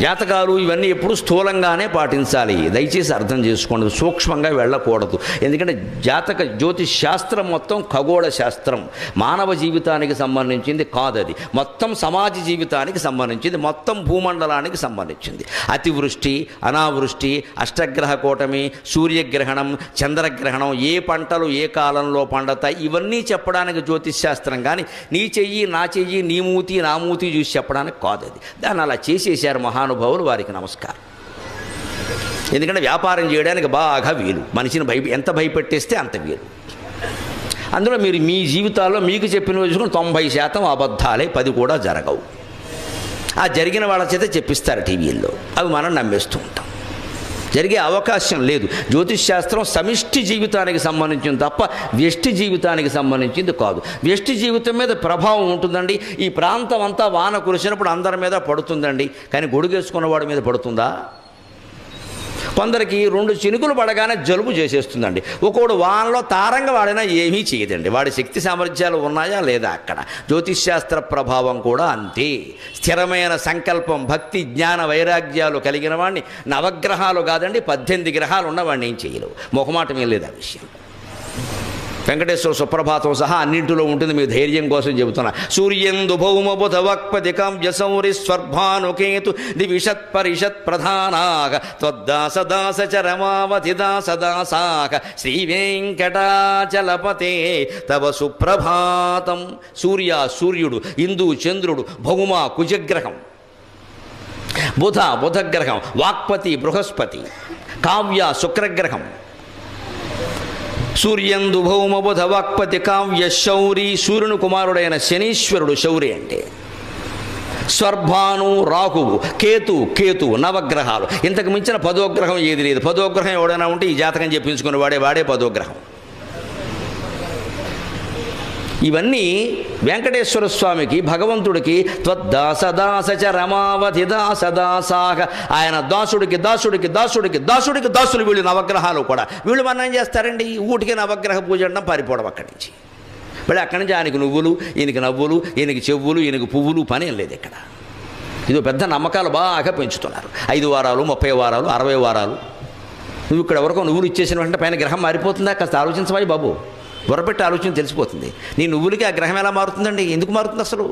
జాతకాలు ఇవన్నీ ఎప్పుడు స్థూలంగానే పాటించాలి. దయచేసి అర్థం చేసుకోండి, సూక్ష్మంగా వెళ్ళకూడదు. ఎందుకంటే జాతక జ్యోతిష్ శాస్త్రం మొత్తం ఖగోళ శాస్త్రం, మానవ జీవితానికి సంబంధించింది కాదు. అది మొత్తం సమాజ జీవితానికి సంబంధించింది, మొత్తం భూమండలానికి సంబంధించింది. అతివృష్టి, అనావృష్టి, అష్టగ్రహ కూటమి, సూర్యగ్రహణం, చంద్రగ్రహణం, ఏ పంటలు ఏ కాలంలో పండతాయి, ఇవన్నీ చెప్పడానికి జ్యోతిష్ శాస్త్రం. కానీ నీ చెయ్యి నా చెయ్యి, నీ మూతి నా మూతి చూసి చెప్పడానికి కాదు. అది దాన్ని అలా చేసేసారు మహానుభావులు, వారికి నమస్కారం. ఎందుకంటే వ్యాపారం చేయడానికి బాగా వీలు, మనిషిని ఎంత భయపెట్టేస్తే అంత వీలు. అందులో మీరు మీ జీవితాల్లో మీకు చెప్పిన చూసుకుని 90% అబద్ధాలే, 10 కూడా జరగవు. ఆ జరిగిన వాళ్ళ చేత చెప్పిస్తారు టీవీల్లో, అవి మనం నమ్మేస్తూ ఉంటాం. జరిగే అవకాశం లేదు. జ్యోతిష్ శాస్త్రం సమిష్టి జీవితానికి సంబంధించింది తప్ప వ్యష్టి జీవితానికి సంబంధించింది కాదు. వ్యష్టి జీవితం మీద ప్రభావం ఉంటుందండి. ఈ ప్రాంతం అంతా వాన కురిసినప్పుడు అందరి మీద పడుతుందండి, కానీ గొడుగేసుకున్నవాడి మీద పడుతుందా? కొందరికి 2 చినుకులు పడగానే జలుబు చేసేస్తుందండి. ఒకడు వానలో తారంగా వాడినా ఏమీ చేయదండి. వాడి శక్తి సామర్థ్యాలు ఉన్నాయా లేదా అక్కడ. జ్యోతిష్ శాస్త్ర ప్రభావం కూడా అంతే. స్థిరమైన సంకల్పం, భక్తి, జ్ఞాన వైరాగ్యాలు కలిగిన వాడిని నవగ్రహాలు కాదండి 18 గ్రహాలు ఉన్నవాడిని ఏం చేయలేవు. మొహమాటం ఏం లేదు ఆ విషయం. వెంకటేశ్వర సుప్రభాతం సహా అన్నింటిలో ఉంటుంది, మీ ధైర్యం కోసం చెబుతున్నా. సూర్యందు భౌమ బుధ వక్పతి కావ్య సౌరి స్వర్భానుకేతు దివిషత్ పరిషత్ ప్రధానాగ త్వద్దాస దాస చరమావతి దాస దాసాక శ్రీ వెంకటాచలపతే తవ సుప్రభాతం. సూర్యుడు, ఇందు చంద్రుడు, భౌమ కుజగ్రహం, బుధగ్రహం, వాక్పతి బృహస్పతి, కావ్య శుక్రగ్రహం. సూర్యందు భౌమ బుధ వాక్పతి కావ్య శౌరి, సూర్యుని కుమారుడైన శనీశ్వరుడు శౌరి అంటే. స్వర్భాను రాహువు, కేతు, నవగ్రహాలు. ఇంతకు మించిన 10వ గ్రహం ఏది లేదు. 10వ గ్రహం ఎవడైనా ఉంటే ఈ జాతకం చెప్పించుకుని వాడే 10వ గ్రహం. ఇవన్నీ వెంకటేశ్వర స్వామికి, భగవంతుడికి త్వద్దాసదాసచ రమావతి దాసదాసాక, ఆయన దాసుడికి దాసులు వీళ్ళు నవగ్రహాలు కూడా. వీళ్ళు మనం ఏం చేస్తారండి, ఊటికి నవగ్రహ పూజ అనడం, పారిపోవడం అక్కడి నుంచి. మళ్ళీ అక్కడి నుంచి ఆయనకి నువ్వులు, ఈయనకి నవ్వులు, ఈయనకి చెవులు, ఈయనకి పువ్వులు, పని ఏం లేదు ఇక్కడ. ఇది పెద్ద నమ్మకాలు బాగా పెంచుతున్నారు. 5 వారాలు, 30 వారాలు, 60 వారాలు. నువ్వు ఇక్కడ వరకు నువ్వులు ఇచ్చేసిన వెంటనే పైన గ్రహం మారిపోతుందా? కాస్త ఆలోచించవాయి బాబు, బుర్రపెట్టి ఆలోచన తెలిసిపోతుంది. నీ నువ్వులకి ఆ గ్రహం ఎలా మారుతుందండి? ఎందుకు మారుతుంది అసలు?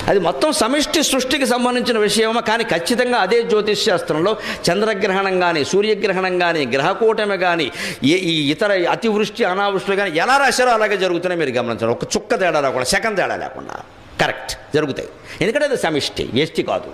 అది మొత్తం సమిష్టి సృష్టికి సంబంధించిన విషయమా? కానీ ఖచ్చితంగా అదే జ్యోతిష్ శాస్త్రంలో చంద్రగ్రహణం కానీ, సూర్యగ్రహణం కానీ, గ్రహకూటమి కానీ, ఈ ఇతర అతివృష్టి అనావృష్టి కానీ ఎలా రాశారో అలాగే జరుగుతున్నాయి. మీరు గమనించాలి. ఒక చుక్క తేడా లేకుండా, సెకండ్ తేడా లేకుండా కరెక్ట్ జరుగుతాయి. ఎందుకంటే అది సమిష్టి, వ్యష్టి కాదు.